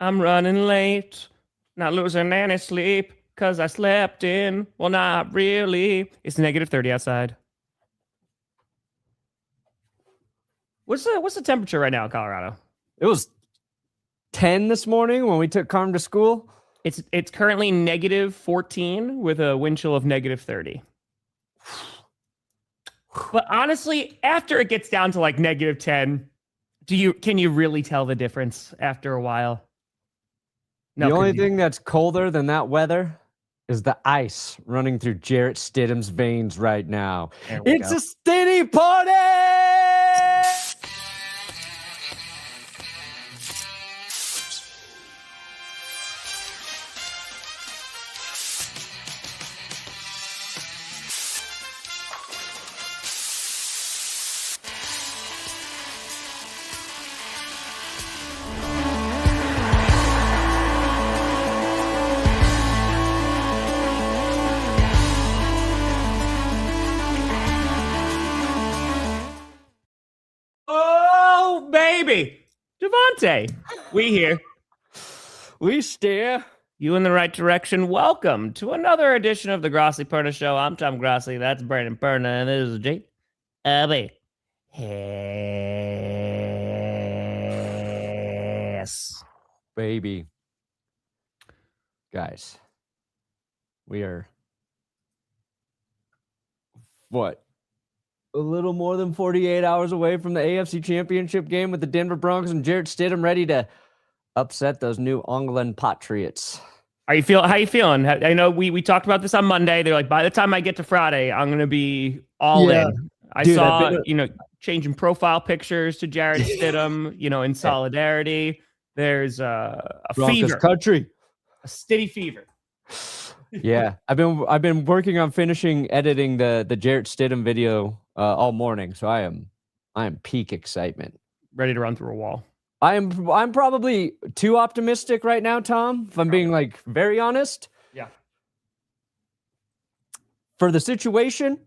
I'm running late, not losing any sleep, cause I slept in. Well, not really. It's -30 outside. What's the temperature right now in Colorado? It was 10 this morning when we took Carm to school. It's currently -14 with a wind chill of -30. But honestly, after it gets down to like -10, can you really tell the difference after a while? No, the only thing that's colder than that weather is the ice running through Jarrett Stidham's veins right now. It's a Stiddy party! Baby, Devontae, we here. We steer you in the right direction. Welcome to another edition of the Grossi Perna Show. I'm Tom Grossi. That's Bryant Perna, and this is Jake. Yes, baby. Guys, we are what? A little more than 48 hours away from the AFC Championship game with the Denver Broncos and Jarrett Stidham ready to upset those New England Patriots. How you feeling? I know we talked about this on Monday. They're like, by the time I get to Friday, I'm going to be all in. I saw, changing profile pictures to Jarrett Stidham, in solidarity. There's a Broncos fever. Country. A Stiddy fever. Yeah, I've been working on finishing editing the Jarrett Stidham video all morning, so I am peak excitement, ready to run through a wall. I'm probably too optimistic right now, Tom. If I'm being very honest. Yeah. For the situation,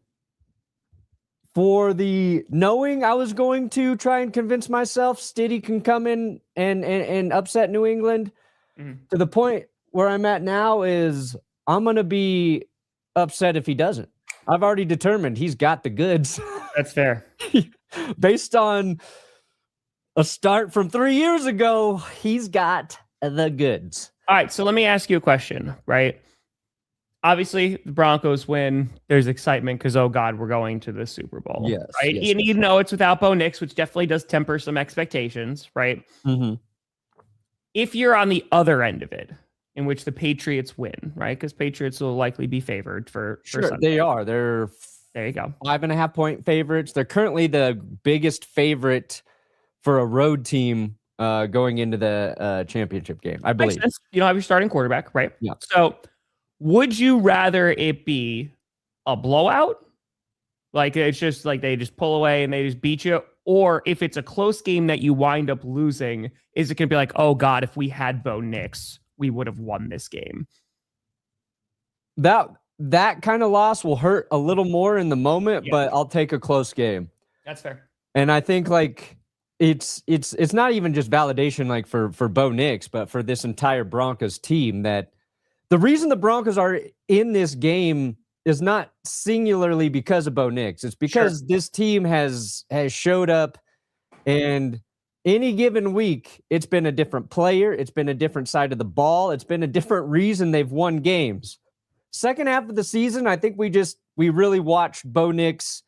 for the knowing I was going to try and convince myself Stiddy can come in and upset New England, to the point where I'm at now is I'm going to be upset if he doesn't. I've already determined he's got the goods. That's fair. Based on a start from 3 years ago, he's got the goods. All right, so let me ask you a question, right? Obviously, the Broncos win. There's excitement because, oh, God, we're going to the Super Bowl. Yes, right? Yes, you know it's without Bo Nix, which definitely does temper some expectations, right? Mm-hmm. If you're on the other end of it, in which the Patriots win, right? Because Patriots will likely be favored for Sunday. They are. There you go. 5.5 point favorites. They're currently the biggest favorite for a road team going into the championship game, I believe. Makes sense. You don't have your starting quarterback, right? Yeah. So would you rather it be a blowout? Like it's just like they just pull away and they just beat you? Or if it's a close game that you wind up losing, is it going to be like, oh, God, if we had Bo Nix, we would have won this game? That kind of loss will hurt a little more in the moment, but I'll take a close game. That's fair. And I think it's not even just validation for Bo Nix, but for this entire Broncos team, that the reason the Broncos are in this game is not singularly because of Bo Nix. It's because this team has showed up, and any given week, it's been a different player. It's been a different side of the ball. It's been a different reason they've won games. Second half of the season, I think we really watched Bo Nix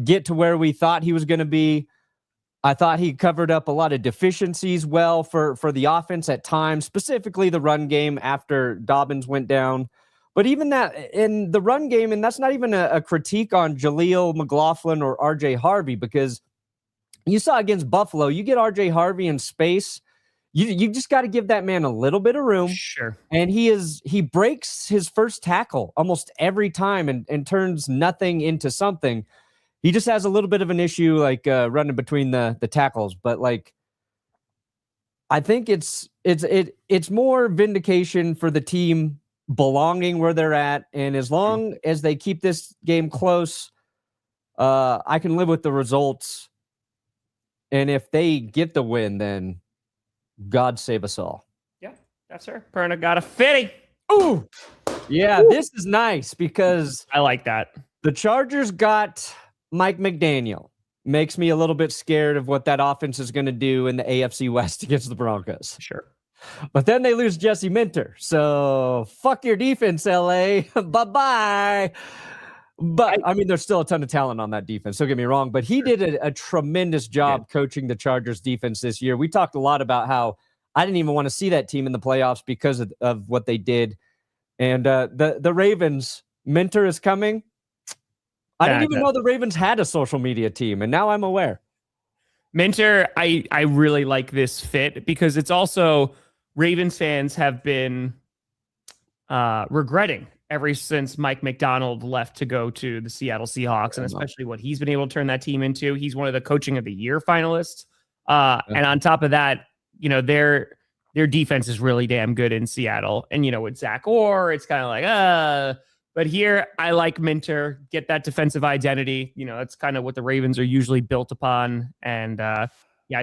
get to where we thought he was going to be. I thought he covered up a lot of deficiencies well for the offense at times, specifically the run game after Dobbins went down. But even that in the run game, and that's not even a critique on Jaleel McLaughlin or RJ Harvey, because you saw against Buffalo, you get RJ Harvey in space, you just got to give that man a little bit of room. Sure. And he breaks his first tackle almost every time and turns nothing into something. He just has a little bit of an issue running between the tackles, but I think it's more vindication for the team belonging where they're at, and as long as they keep this game close, I can live with the results. And if they get the win, then God save us all. Yeah. That's her. Perna got a fitty. Ooh. Yeah, this is nice because I like that. The Chargers got Mike McDaniel. Makes me a little bit scared of what that offense is going to do in the AFC West against the Broncos. Sure. But then they lose Jesse Minter. So fuck your defense, LA. Bye-bye. But, I mean, there's still a ton of talent on that defense. Don't get me wrong. But he did a tremendous job coaching the Chargers defense this year. We talked a lot about how I didn't even want to see that team in the playoffs because of what they did. And the Ravens, Minter is coming. I didn't even know the Ravens had a social media team, and now I'm aware. Minter, I really like this fit because it's also Ravens fans have been regretting ever since Mike McDonald left to go to the Seattle Seahawks, and especially what he's been able to turn that team into. He's one of the Coaching of the Year finalists. And on top of that, you know, their defense is really damn good in Seattle. And, you know, with Zach Orr, it's kind of like, but here I like Minter, get that defensive identity. You know, that's kind of what the Ravens are usually built upon. And I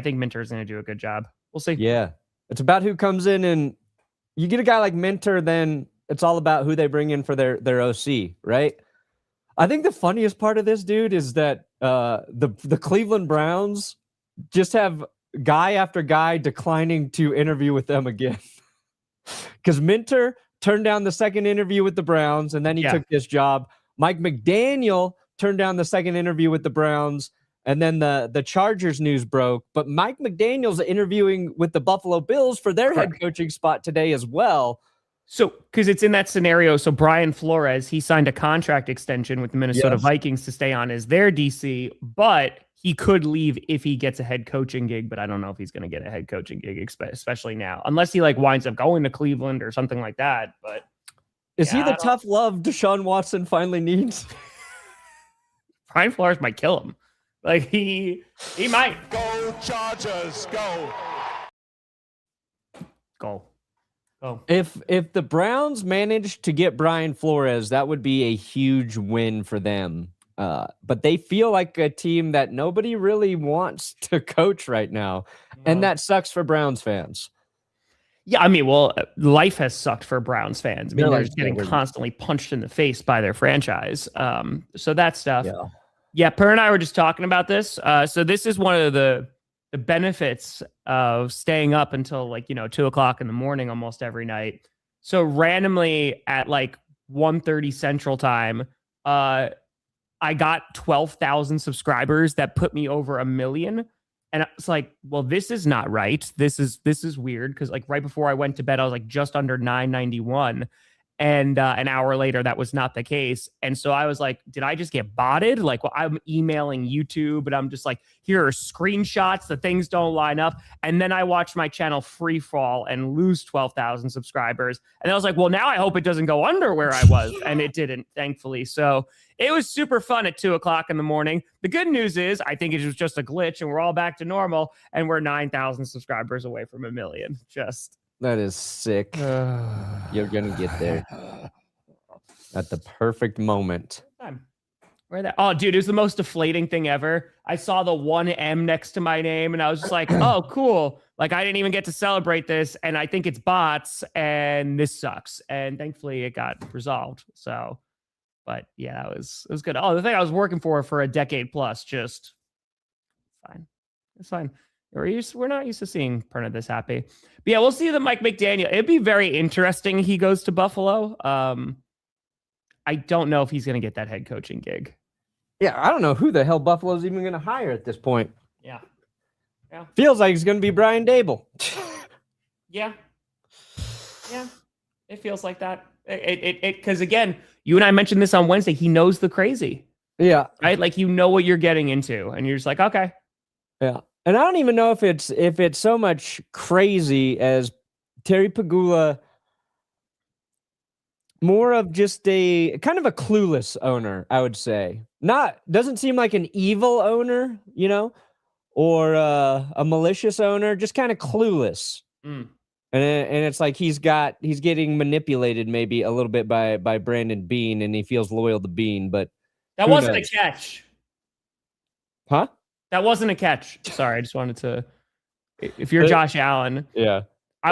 think Minter is going to do a good job. We'll see. Yeah. It's about who comes in, and you get a guy like Minter, then it's all about who they bring in for their OC, right? I think the funniest part of this, dude, is that the Cleveland Browns just have guy after guy declining to interview with them again. Because Minter turned down the second interview with the Browns, and then he took this job. Mike McDaniel turned down the second interview with the Browns, and then the Chargers news broke. But Mike McDaniel's interviewing with the Buffalo Bills for their head coaching spot today as well. So, because it's in that scenario, so Brian Flores, he signed a contract extension with the Minnesota Vikings to stay on as their DC, but he could leave if he gets a head coaching gig, but I don't know if he's going to get a head coaching gig, especially now, unless he like winds up going to Cleveland or something like that. But is he the tough love Deshaun Watson finally needs? Brian Flores might kill him. Like he might. Go Chargers, go. Oh. If the Browns managed to get Brian Flores, that would be a huge win for them. But they feel like a team that nobody really wants to coach right now. And that sucks for Browns fans. Yeah, I mean, well, life has sucked for Browns fans. I mean, they're just getting constantly punched in the face by their franchise. So that stuff. Yeah, Per and I were just talking about this. So this is one of the benefits of staying up until 2:00 in the morning almost every night. So randomly at 1:30 Central Time, I got 12,000 subscribers that put me over 1 million. And I was like, well, this is not right. This is weird. Cause right before I went to bed, I was just under 991. And an hour later, that was not the case. And so I was like, did I just get botted? I'm emailing YouTube and I'm just like, here are screenshots. The things don't line up. And then I watched my channel free fall and lose 12,000 subscribers. And I was like, well, now I hope it doesn't go under where I was. And it didn't, thankfully. So it was super fun at 2:00 in the morning. The good news is I think it was just a glitch and we're all back to normal. And we're 9,000 subscribers away from 1 million. That is sick. You're going to get there at the perfect moment. Where that? Oh, dude, it was the most deflating thing ever. I saw the 1M next to my name and I was just like, oh, cool. I didn't even get to celebrate this. And I think it's bots and this sucks. And thankfully it got resolved. So, but yeah, it was good. Oh, the thing I was working for a decade plus, just fine. It's fine. We're not used to seeing Perna this happy. But yeah, we'll see the Mike McDaniel. It'd be very interesting. He goes to Buffalo. I don't know if he's going to get that head coaching gig. Yeah, I don't know who the hell Buffalo's even going to hire at this point. Yeah. Feels like it's going to be Brian Dable. Yeah. It feels like that. Because again, you and I mentioned this on Wednesday. He knows the crazy. Yeah. Right? You know what you're getting into, and you're just like, okay. Yeah. And I don't even know if it's so much crazy as Terry Pagula, more of just a kind of a clueless owner, I would say. Doesn't seem like an evil owner, or a malicious owner, just kind of clueless. And it's like he's getting manipulated maybe a little bit by Brandon Beane, and he feels loyal to Beane, but that wasn't a catch. Huh? That wasn't a catch. Sorry, I just wanted to. If you're Josh Allen, yeah,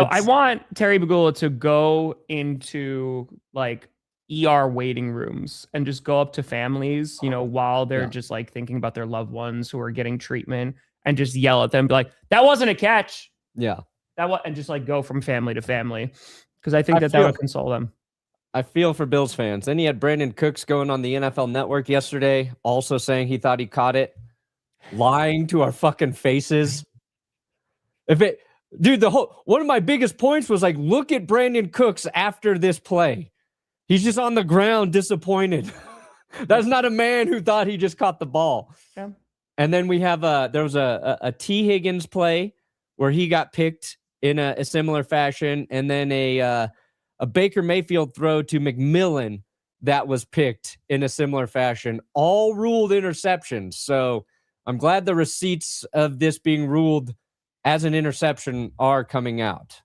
I want Terry Pegula to go into like ER waiting rooms and just go up to families, while they're just like thinking about their loved ones who are getting treatment, and just yell at them, be like, that wasn't a catch. Yeah. And just like go from family to family. Because I think that would console them. I feel for Bills fans. Then he had Brandon Cooks going on the NFL Network yesterday, also saying he thought he caught it, lying to our fucking faces. One of my biggest points was like, look at Brandon Cooks after this play. He's just on the ground, disappointed. That's not a man who thought he just caught the ball. Yeah. And then we have there was a T. Higgins play where he got picked in a similar fashion, and then a Baker Mayfield throw to McMillan that was picked in a similar fashion, all ruled interceptions. So I'm glad the receipts of this being ruled as an interception are coming out,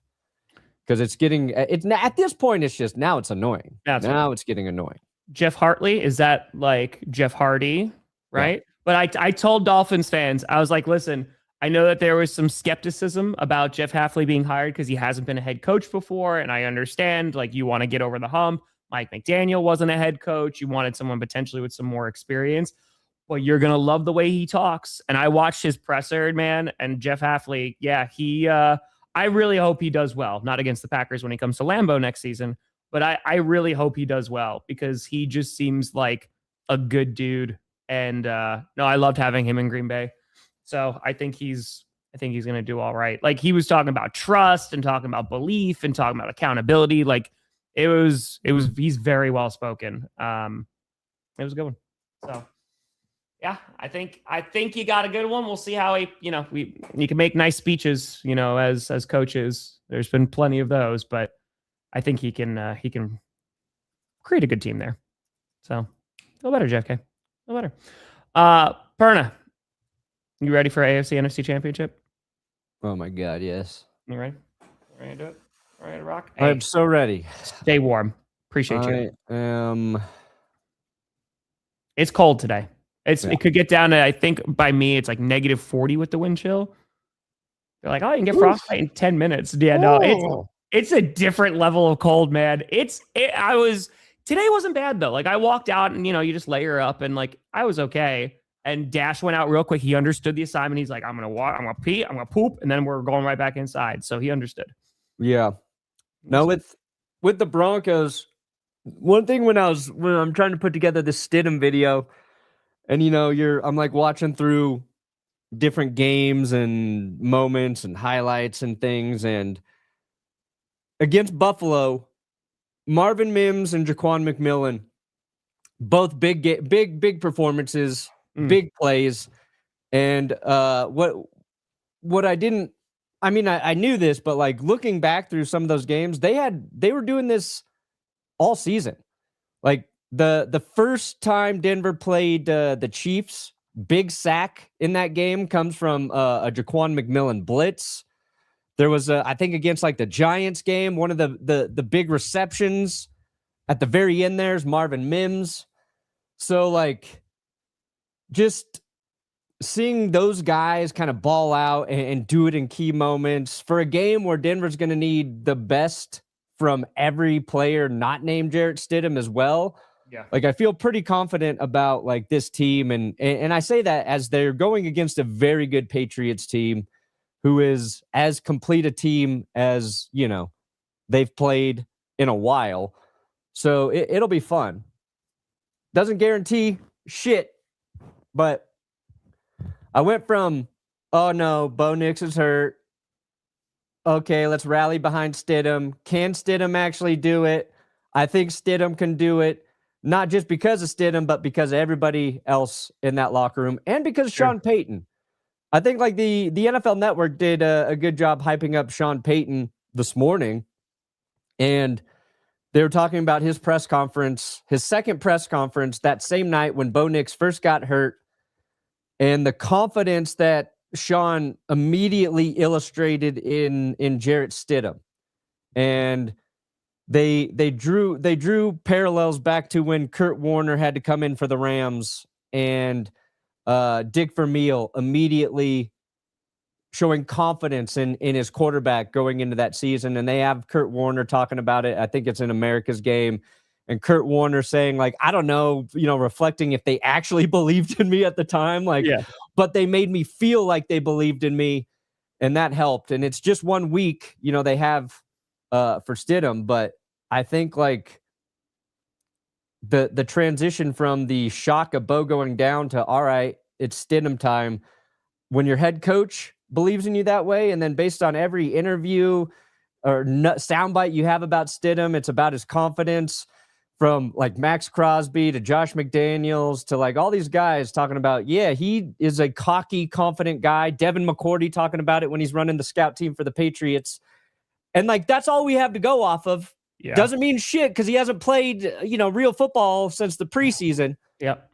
because it's at this point, it's just, now it's annoying. It's getting annoying. Jeff Hartley, is that like Jeff Hardy, right? Yeah. But I told Dolphins fans, I was like, listen, I know that there was some skepticism about Jeff Hafley being hired because he hasn't been a head coach before. And I understand, like, you want to get over the hump. Mike McDaniel wasn't a head coach. You wanted someone potentially with some more experience. But you're going to love the way he talks. And I watched his presser, man. And Jeff Hafley, I really hope he does well. Not against the Packers when he comes to Lambeau next season. But I really hope he does well, because he just seems like a good dude. And I loved having him in Green Bay. So I think he's going to do all right. Like, he was talking about trust and talking about belief and talking about accountability. Like, he's very well spoken. It was a good one. So yeah, I think you got a good one. We'll see how you can make nice speeches, as coaches. There's been plenty of those, but I think he can create a good team there. So feel better, JFK. Feel better. Perna, you ready for AFC NFC Championship? Oh my God, yes. You ready? Ready to do it? Ready to rock? Hey, I'm so ready. Stay warm. Appreciate you. I am. It's cold today. It could get down to, I think by me, it's like -40 with the wind chill. They're like, oh, you can get frostbite in 10 minutes. Yeah, no, it's a different level of cold, man. Today wasn't bad though. Like, I walked out and, you just layer up, and like, I was okay. And Dash went out real quick. He understood the assignment. He's like, I'm going to walk, I'm going to pee, I'm going to poop. And then we're going right back inside. So he understood. Yeah. No, with the Broncos, one thing when I'm trying to put together this Stidham video, and I'm like watching through different games and moments and highlights and things, and against Buffalo, Marvin Mims and Jaquan McMillan, both big performances, big plays. And what I didn't, I knew this, but like looking back through some of those games, they were doing this all season. Like the first time Denver played the Chiefs, big sack in that game comes from a Jaquan McMillan blitz. There was I think against like the Giants game, one of the big receptions at the very end there's Marvin Mims. So like, just seeing those guys kind of ball out and do it in key moments for a game where Denver's going to need the best from every player not named Jarrett Stidham as well. Yeah. Like, I feel pretty confident about like this team. And I say that as they're going against a very good Patriots team who is as complete a team as, they've played in a while. So it'll be fun. Doesn't guarantee shit, but I went from, oh no, Bo Nix is hurt. Okay, let's rally behind Stidham. Can Stidham actually do it? I think Stidham can do it, not just because of Stidham, but because of everybody else in that locker room, and because of Sean Payton. I think like the NFL Network did a good job hyping up Sean Payton this morning, and they were talking about his press conference, his second press conference that same night when Bo Nix first got hurt, and the confidence that Sean immediately illustrated in Jarrett Stidham. And they drew parallels back to when Kurt Warner had to come in for the Rams, and Dick Vermeil immediately showing confidence in his quarterback going into that season. And they have Kurt Warner talking about it. I think it's in America's Game. And Kurt Warner saying, like, I don't know, reflecting if they actually believed in me at the time. Like, but they made me feel like they believed in me. And that helped. And it's just 1 week, they have for Stidham. But I think, like, the transition from the shock of Bo going down to, all right, it's Stidham time. When your head coach believes in you that way, and then based on every interview or soundbite you have about Stidham, it's about his confidence, from like Max Crosby to Josh McDaniels to like all these guys talking about, he is a cocky, confident guy. Devin McCourty talking about it when he's running the scout team for the Patriots. And like, that's all we have to go off of. Yeah. Doesn't mean shit because he hasn't played, real football since the preseason. Yep.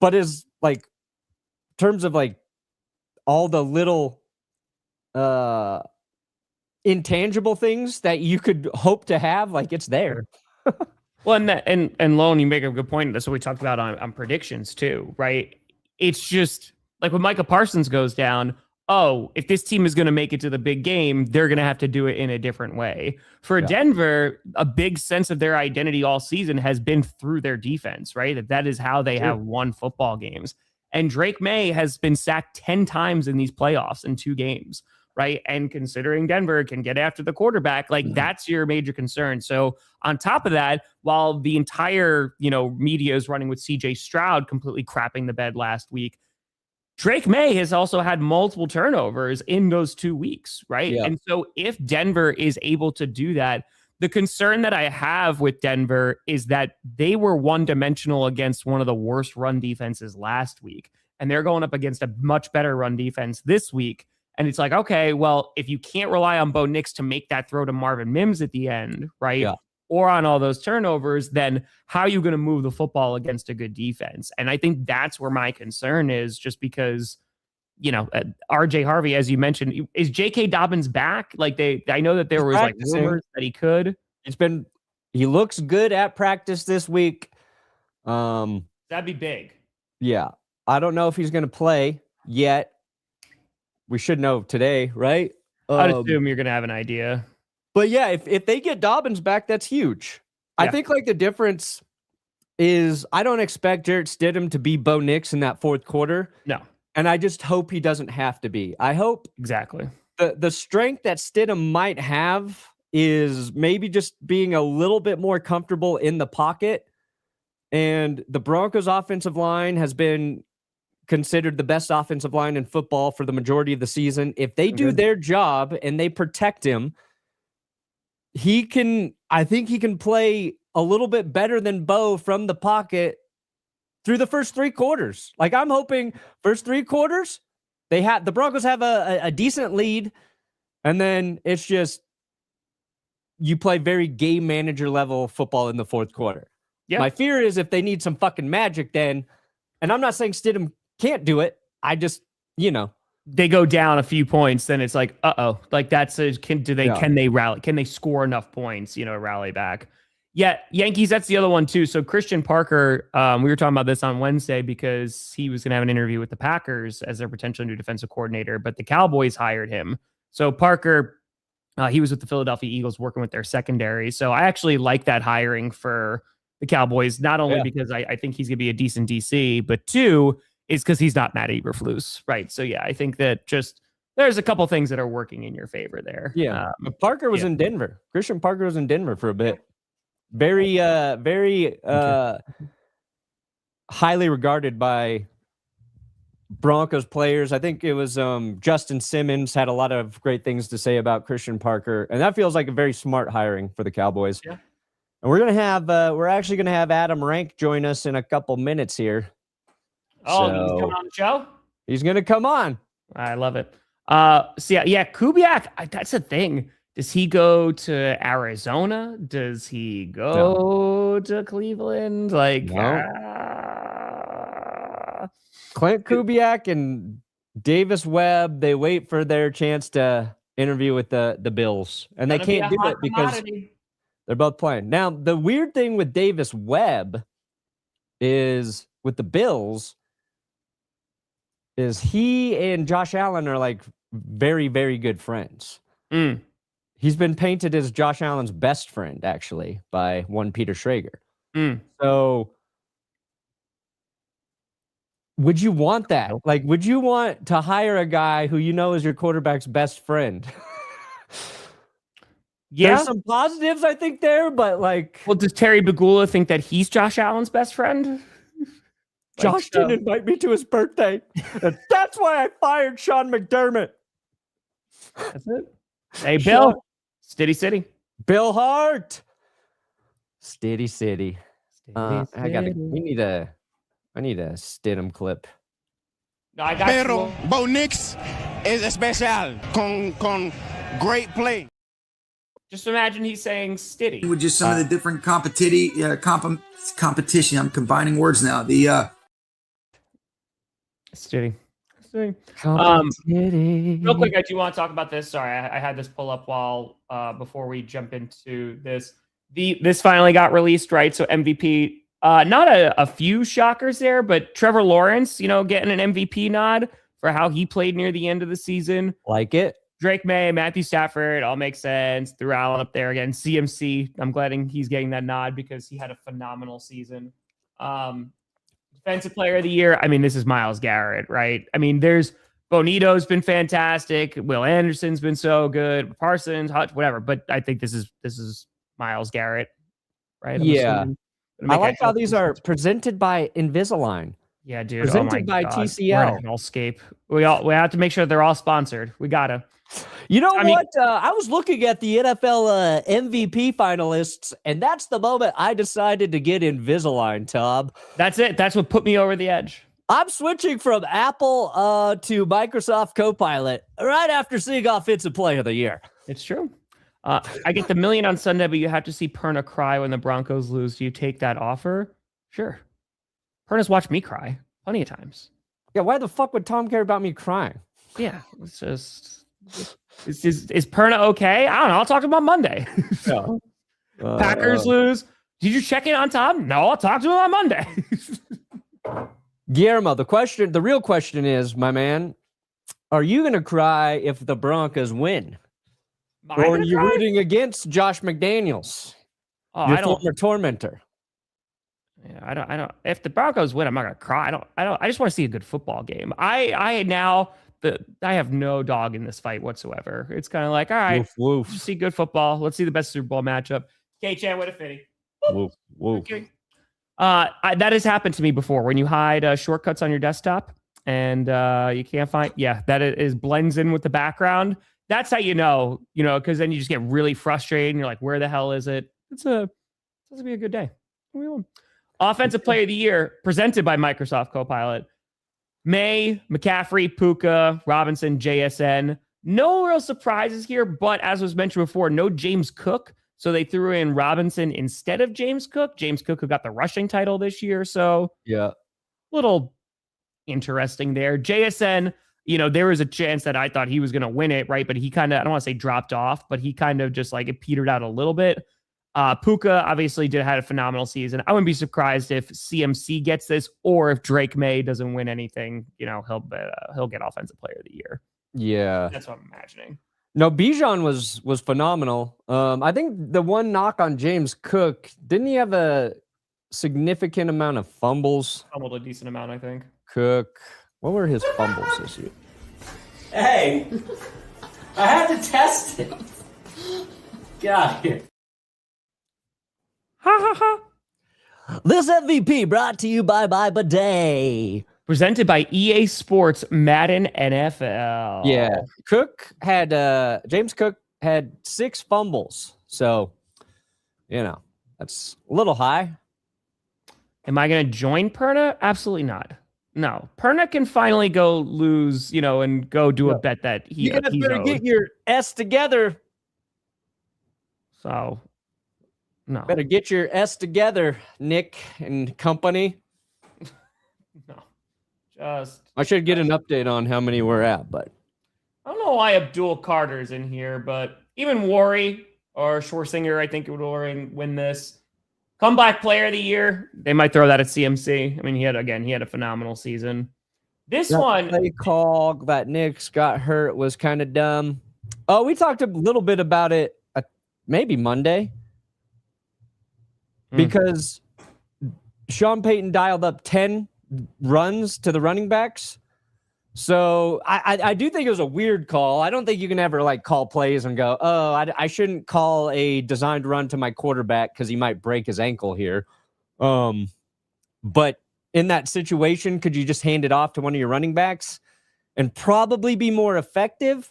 But is like, in terms of like all the little intangible things that you could hope to have, like, it's there. Well, and Lone, you make a good point. That's what we talked about on predictions too, right? It's just like when Micah Parsons goes down, if this team is going to make it to the big game, they're going to have to do it in a different way. For Denver, a big sense of their identity all season has been through their defense, right? That is how they have won football games. And Drake Maye has been sacked 10 times in these playoffs in 2 games, right? And considering Denver can get after the quarterback, like that's your major concern. So on top of that, while the entire, media is running with CJ Stroud completely crapping the bed last week, Drake Maye has also had multiple turnovers in those 2 weeks, right? Yeah. And so if Denver is able to do that, the concern that I have with Denver is that they were one-dimensional against one of the worst run defenses last week, and they're going up against a much better run defense this week. And it's like, okay, well, if you can't rely on Bo Nix to make that throw to Marvin Mims at the end, right? Yeah. Or on all those turnovers, then how are you going to move the football against a good defense? And I think that's where my concern is, just because, RJ Harvey, as you mentioned, is J.K. Dobbins back? Like I know that there was like rumors that he could. He looks good at practice this week. That'd be big. Yeah. I don't know if he's going to play yet. We should know today, right? I'd assume you're going to have an idea. But yeah, if they get Dobbins back, that's huge. Yeah. I think like the difference is I don't expect Jarrett Stidham to be Bo Nix in that fourth quarter. No. And I just hope he doesn't have to be. I hope exactly the strength that Stidham might have is maybe just being a little bit more comfortable in the pocket. And the Broncos offensive line has been considered the best offensive line in football for the majority of the season. If they do their job and they protect him, I think he can play a little bit better than Bo from the pocket through the first 3 quarters. Like, I'm hoping first 3 quarters, the Broncos have a decent lead, and then it's just you play very game manager level football in the fourth quarter. Yep. My fear is if they need some fucking magic then, and I'm not saying Stidham can't do it, I just, they go down a few points, then it's like, like can they rally? Can they score enough points, rally back? Yeah, Yankees, that's the other one too. So Christian Parker, we were talking about this on Wednesday because he was going to have an interview with the Packers as their potential new defensive coordinator, but the Cowboys hired him. So Parker, he was with the Philadelphia Eagles working with their secondary. So I actually like that hiring for the Cowboys, not only because I think he's going to be a decent DC, but 2 is because he's not Matt Eberflus, right? So yeah, I think that just there's a couple things that are working in your favor there. Yeah, Parker was in Denver. Christian Parker was in Denver for a bit. Very highly regarded by Broncos players. I think it was Justin Simmons had a lot of great things to say about Christian Parker, and that feels like a very smart hiring for the Cowboys. Yeah. And we're actually gonna have Adam Rank join us in a couple minutes here. Oh, he's coming on the show? He's going to come on. I love it. Kubiak, that's the thing. Does he go to Arizona? Does he go to Cleveland? Like, no. Clint Kubiak and Davis Webb, they wait for their chance to interview with the Bills. And they can't do it because they're both playing. Now, the weird thing with Davis Webb is with the Bills is he and Josh Allen are like very, very good friends. Mm. He's been painted as Josh Allen's best friend, actually, by one Peter Schrager. Mm. So would you want that? Like, would you want to hire a guy who you know is your quarterback's best friend? Yeah. There's some positives, I think, there, but like... Well, does Terry Bagula think that he's Josh Allen's best friend? Josh didn't invite me to his birthday. That's why I fired Sean McDermott. That's it. Hey, Bill. Stiddy City. Bill Hart. Stiddy City. Stiddy City. I need a Stidham clip. No, I got Pero Bo Nix es especial con great play. Just imagine he's saying Stiddy. With just some of the different competition. I'm combining words now. The Stiddy. Stiddy. Real quick, I do want to talk about this. Sorry, I had this pull up while before we jump into this. This finally got released, right? So MVP. Not a few shockers there, but Trevor Lawrence, getting an MVP nod for how he played near the end of the season. Like it. Drake Maye, Matthew Stafford, all makes sense. Threw Allen up there again. CMC, I'm glad he's getting that nod because he had a phenomenal season. Defensive player of the year. I mean, this is Myles Garrett, right? I mean, Bonito's been fantastic. Will Anderson's been so good. Parsons, Hutch, whatever. But I think this is Myles Garrett, right? Yeah. I like how these are presented by Invisalign. Yeah, dude. Presented by TCL. Hellscape. We have to make sure they're all sponsored. We gotta. You know what? I was looking at the NFL MVP finalists, and that's the moment I decided to get Invisalign, Tom. That's it. That's what put me over the edge. I'm switching from Apple to Microsoft Copilot right after seeing Offensive Player of the Year. It's true. I get the $1 million on Sunday, but you have to see Perna cry when the Broncos lose. Do you take that offer? Sure. Perna's watched me cry plenty of times. Yeah, why the fuck would Tom care about me crying? Yeah, it's just... Is Perna okay? I don't know. I'll talk to him on Monday. Yeah. Packers lose. Did you check in on Tom? No, I'll talk to him on Monday. Guillermo, the real question is, my man, are you going to cry if the Broncos win? Or are you rooting against Josh McDaniels? Your former tormentor. Yeah, I don't. If the Broncos win, I'm not gonna cry. I just want to see a good football game. I have no dog in this fight whatsoever. It's kind of like, all right, woof. See good football. Let's see the best Super Bowl matchup. K-Chan with a fitty. Woof. Okay. That has happened to me before. When you hide shortcuts on your desktop and you can't find, that is blends in with the background. That's how you know, because then you just get really frustrated and you're like, where the hell is it? It's supposed to be a good day. Offensive Player of the Year presented by Microsoft Copilot. Maye, McCaffrey, Puka, Robinson, JSN. No real surprises here, but as was mentioned before, no James Cook. So they threw in Robinson instead of James Cook. James Cook, who got the rushing title this year. So yeah, little interesting there. JSN, there was a chance that I thought he was going to win it, right? But he kind of, I don't want to say dropped off, but he kind of just it petered out a little bit. Puka obviously had a phenomenal season. I wouldn't be surprised if CMC gets this, or if Drake Maye doesn't win anything, he'll get Offensive Player of the Year. Yeah, that's what I'm imagining. No, Bijan was phenomenal. I think the one knock on James Cook, didn't he have a significant amount of fumbles? Fumbled a decent amount, I think. Cook, what were his fumbles this year? Hey, I had to test it. Get out of here. Ha ha ha. This MVP brought to you by Bidet. Presented by EA Sports Madden NFL. Yeah. James Cook had 6 fumbles. So, that's a little high. Am I going to join Perna? Absolutely not. No. Perna can finally go lose, and go do a bet that he's better get your S together. So, no. Better get your S together, Nick and company. No. I should get an update on how many we're at, but I don't know why Abdul Carter's in here, but even Worry or Schwarzinger, I think would win this. Comeback Player of the Year, they might throw that at CMC. I mean, he had a phenomenal season. This That one, play call that Knicks got hurt was kind of dumb. Oh, we talked a little bit about it maybe Monday because Sean Payton dialed up 10 runs to the running backs. So I do think it was a weird call. I don't think you can ever like call plays and go, oh, I shouldn't call a designed run to my quarterback because he might break his ankle here. But in that situation, could you just hand it off to one of your running backs and probably be more effective?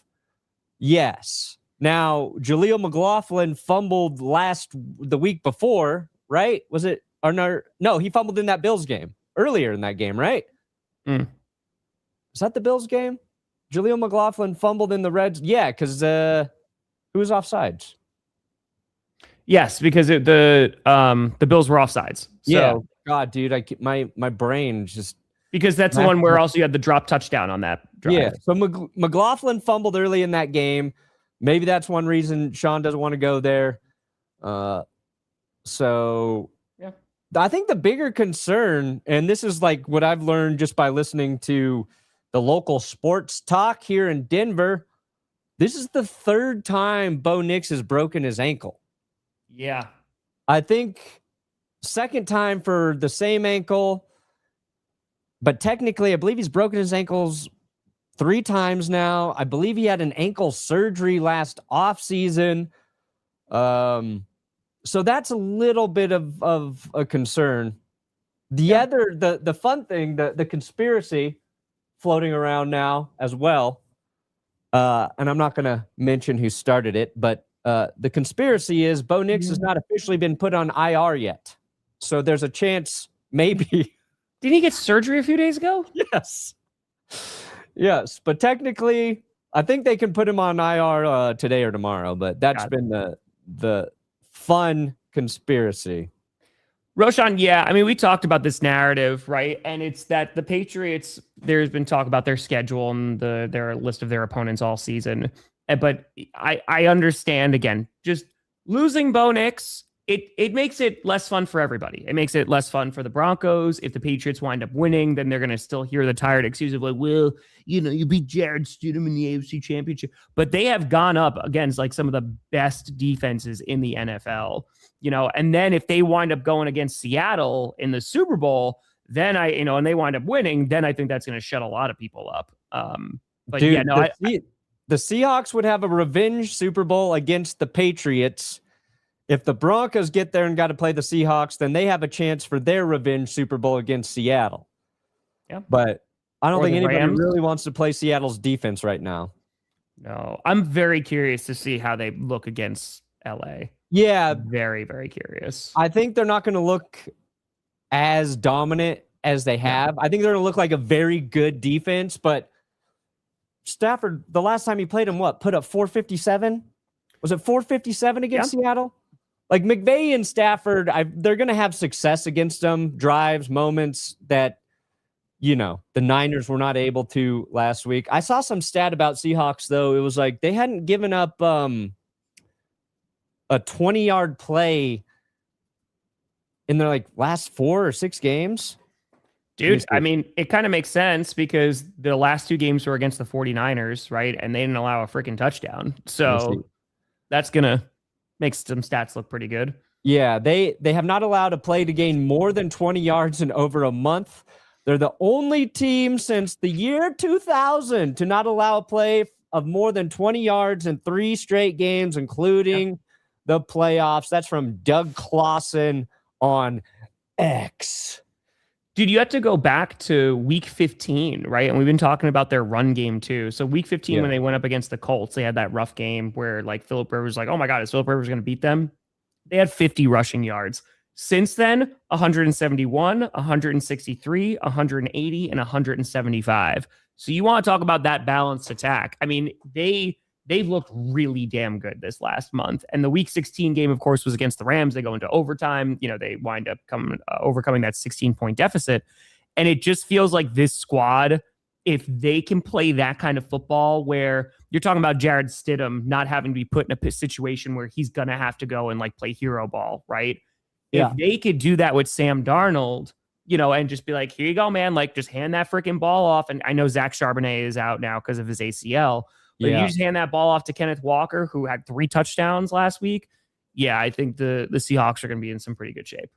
Yes. Now, Jaleel McLaughlin fumbled the week before, right? Was it? Or no, he fumbled in that Bills game earlier in that game, right? Is that the Bills game? Jaleel McLaughlin fumbled in the Reds. Yeah, because who was offsides? yes, because the Bills were offsides. So, Yeah. God, dude, my brain just because that's the one where also you had the drop touchdown on that drive. Yeah. So McLaughlin fumbled early in that game. Maybe that's one reason Sean doesn't want to go there. So yeah, I think the bigger concern, and this is like what I've learned just by listening to the local sports talk here in Denver. This is the third time Bo Nix has broken his ankle. Yeah. I think second time for the same ankle, but technically, I believe he's broken his ankles 3 times now. I believe he had an ankle surgery last offseason. So that's a little bit of a concern. The fun thing, the conspiracy floating around now as well, and I'm not going to mention who started it, but the conspiracy is Bo Nix has not officially been put on IR yet. So there's a chance maybe... Didn't he get surgery a few days ago? Yes. Yes, but technically, I think they can put him on IR today or tomorrow, but that's been the fun conspiracy. Roshan, yeah, I mean, we talked about this narrative, right? And it's that the Patriots, there's been talk about their schedule and their list of their opponents all season. But I understand, again, just losing Bo Nix, it makes it less fun for everybody. It makes it less fun for the Broncos. If the Patriots wind up winning, then they're going to still hear the tired excuse of like, well, you beat Jarrett Stidham in the AFC Championship. But they have gone up against like some of the best defenses in the NFL, and then if they wind up going against Seattle in the Super Bowl, then and they wind up winning, then I think that's going to shut a lot of people up. But dude, yeah, no, the Seahawks would have a revenge Super Bowl against the Patriots. If the Broncos get there and got to play the Seahawks, then they have a chance for their revenge Super Bowl against Seattle. Yeah. But I don't think anybody Rams. really wants to play Seattle's defense right now. No, I'm very curious to see how they look against LA. Yeah. Very, very curious. I think they're not going to look as dominant as they have. I think they're going to look like a very good defense, but Stafford, the last time he played him, put up 457? Was it 457 against Seattle? Like McVay and Stafford, they're going to have success against them, drives, moments that, the Niners were not able to last week. I saw some stat about Seahawks, though. It was like they hadn't given up a 20-yard play in their last 4 or 6 games. Dude, I mean, it kind of makes sense because the last 2 games were against the 49ers, right? And they didn't allow a freaking touchdown. So that's going to make some stats look pretty good. Yeah, they have not allowed a play to gain more than 20 yards in over a month. They're the only team since the year 2000 to not allow a play of more than 20 yards in 3 straight games, including the playoffs. That's from Doug Clawson on X. Dude, you have to go back to week 15, right? And we've been talking about their run game too. So week 15, when they went up against the Colts, they had that rough game where Philip Rivers was like, oh my God, is Philip Rivers going to beat them? They had 50 rushing yards. Since then, 171, 163, 180, and 175. So you want to talk about that balanced attack. I mean, they've looked really damn good this last month. And the week 16 game, of course, was against the Rams. They go into overtime. They wind up overcoming that 16-point deficit. And it just feels like this squad, if they can play that kind of football where you're talking about Jarrett Stidham not having to be put in a situation where he's going to have to go and play hero ball, right? Yeah. If they could do that with Sam Darnold, and just be like, here you go, man. Like, just hand that freaking ball off. And I know Zach Charbonnet is out now because of his ACL. But you just hand that ball off to Kenneth Walker, who had 3 touchdowns last week. Yeah, I think the Seahawks are going to be in some pretty good shape.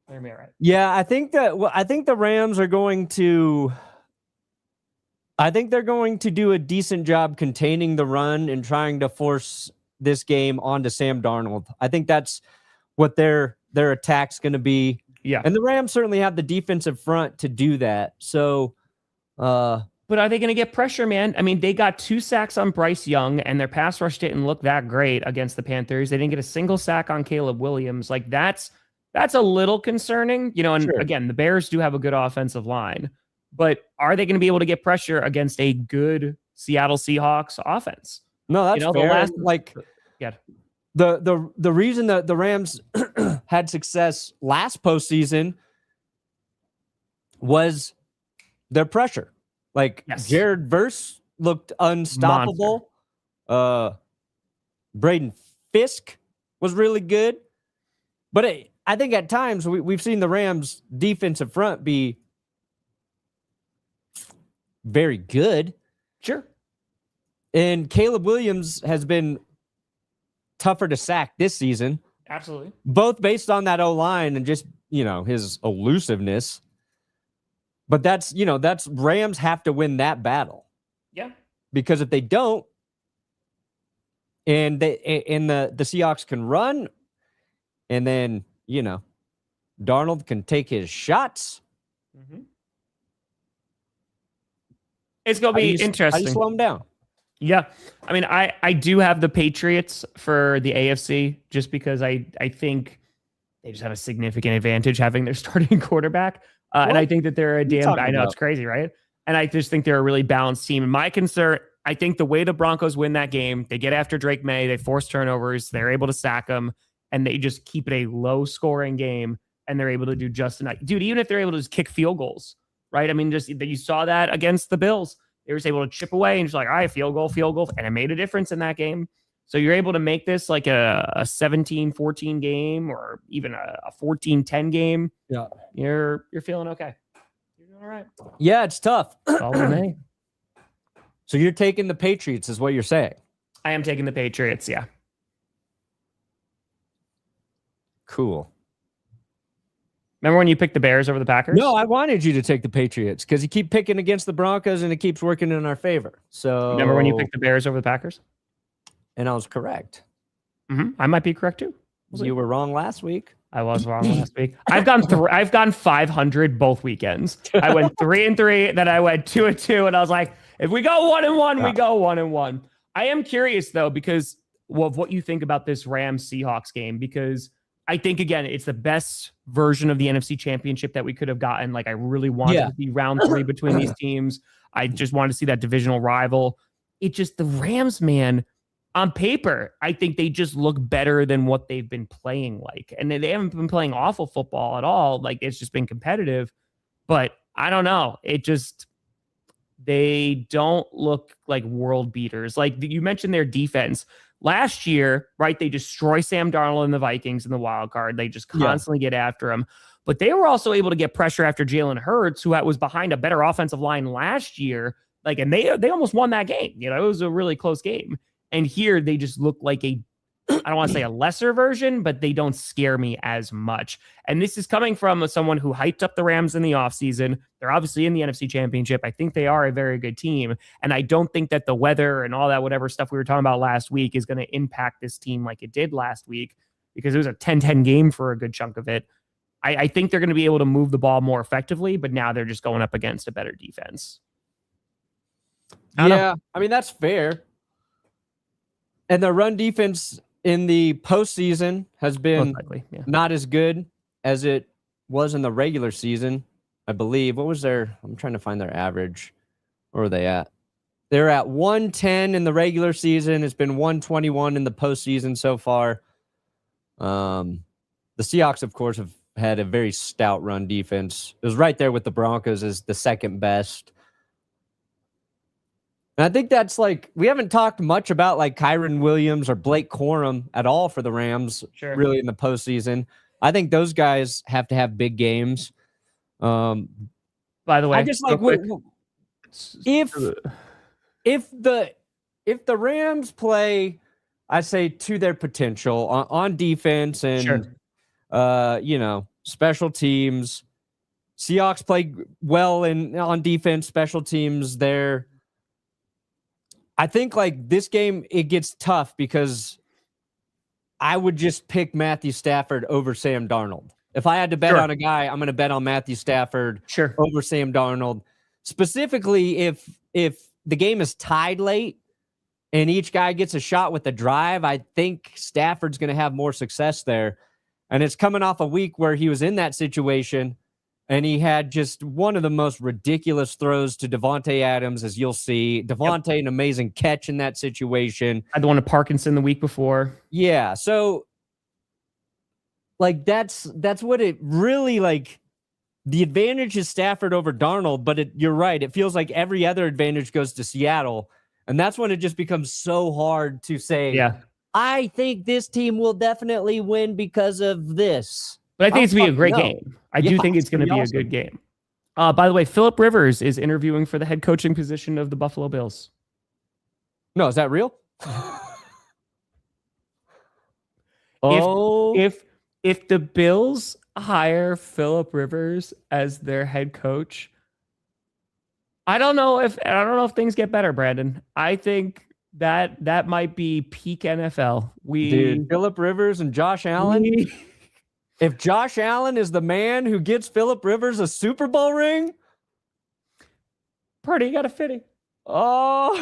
Right. Yeah, I think the Rams are going to. I think they're going to do a decent job containing the run and trying to force this game onto Sam Darnold. I think that's what their attack's going to be. Yeah, and the Rams certainly have the defensive front to do that. So, but are they going to get pressure, man? I mean, they got 2 sacks on Bryce Young, and their pass rush didn't look that great against the Panthers. They didn't get a single sack on Caleb Williams. Like, that's a little concerning, and sure. Again, the Bears do have a good offensive line, but are they going to be able to get pressure against a good Seattle Seahawks offense? No, that's fair. The reason that the Rams had success last postseason was their pressure. Like, yes. Jared Verse looked unstoppable. Braden Fisk was really good. But I think at times we've seen the Rams' defensive front be very good. Sure. And Caleb Williams has been tougher to sack this season. Absolutely. Both based on that O-line and just, his elusiveness. But that's Rams have to win that battle. Yeah. Because if they don't, and the Seahawks can run, and then, Darnold can take his shots. Mm-hmm. It's going to be interesting. How do you slow him down? Yeah. I mean, I do have the Patriots for the AFC just because I think they just have a significant advantage having their starting quarterback. And I think that they're I know it's crazy, right? And I just think they're a really balanced team. And my concern, I think the way the Broncos win that game, they get after Drake Maye, they force turnovers, they're able to sack him, and they just keep it a low scoring game, and they're able to do just enough. Dude, even if they're able to just kick field goals, right? I mean, just you saw that against the Bills. They were just able to chip away and just like, all right, field goal. And it made a difference in that game. So you're able to make this like a 17-14 game or even a 14-10 game. Yeah. You're feeling okay. You're doing all right. Yeah, it's tough. So you're taking the Patriots is what you're saying. I am taking the Patriots, yeah. Cool. Remember when you picked the Bears over the Packers? No, I wanted you to take the Patriots because you keep picking against the Broncos and it keeps working in our favor. So remember when you picked the Bears over the Packers? And I was correct. Mm-hmm. I might be correct too. You were wrong last week. I was wrong last week. I've gone 500 both weekends. I went 3-3, then I went 2-2, and I was like, if we go 1-1, we go 1-1. I am curious though because of what you think about this Rams Seahawks game because I think again it's the best version of the NFC Championship that we could have gotten. Like I really wanted to see round 3 between these teams. I just wanted to see that divisional rival. It just the Rams, man. On paper, I think they just look better than what they've been playing like. And they haven't been playing awful football at all. Like, it's just been competitive. But I don't know. They don't look like world beaters. Like, you mentioned their defense. Last year, right, they destroy Sam Darnold and the Vikings in the wild card. They just constantly get after him. But they were also able to get pressure after Jalen Hurts, who was behind a better offensive line last year. Like, and they almost won that game. It was a really close game. And here they just look like I don't want to say a lesser version, but they don't scare me as much. And this is coming from someone who hyped up the Rams in the offseason. They're obviously in the NFC Championship. I think they are a very good team. And I don't think that the weather and all that, whatever stuff we were talking about last week is going to impact this team like it did last week because it was a 10-10 game for a good chunk of it. I think they're going to be able to move the ball more effectively, but now they're just going up against a better defense. I mean, that's fair. And the run defense in the postseason has been not as good as it was in the regular season, I believe. What was I'm trying to find their average. Where were they at? They're at 110 in the regular season. It's been 121 in the postseason so far. The Seahawks, of course, have had a very stout run defense. It was right there with the Broncos as the second best. And I think that's we haven't talked much about Kyron Williams or Blake Corum at all for the Rams really in the postseason. I think those guys have to have big games. By the way, I just like if the Rams play, I say to their potential on defense and special teams. Seahawks play well on defense, special teams there. I think like this game, it gets tough because I would just pick Matthew Stafford over Sam Darnold. If I had to bet on a guy, I'm going to bet on Matthew Stafford over Sam Darnold. Specifically, if the game is tied late and each guy gets a shot with the drive, I think Stafford's going to have more success there. And it's coming off a week where he was in that situation and he had just one of the most ridiculous throws to Devontae Adams, as you'll see. Devontae, an amazing catch in that situation. Had the one to Parkinson the week before. Yeah, so like that's what it really like. The advantage is Stafford over Darnold, but you're right. It feels like every other advantage goes to Seattle, and that's when it just becomes so hard to say. Yeah, I think this team will definitely win because of this. But I think it's going to be a great game. I do think it's going to be a good game. By the way, Phillip Rivers is interviewing for the head coaching position of the Buffalo Bills. No, is that real? If the Bills hire Phillip Rivers as their head coach, I don't know if things get better, Brandon. I think that might be peak NFL. Dude, Phillip Rivers and Josh Allen. If Josh Allen is the man who gets Phillip Rivers a Super Bowl ring, Purdy, you got a fitty. Oh.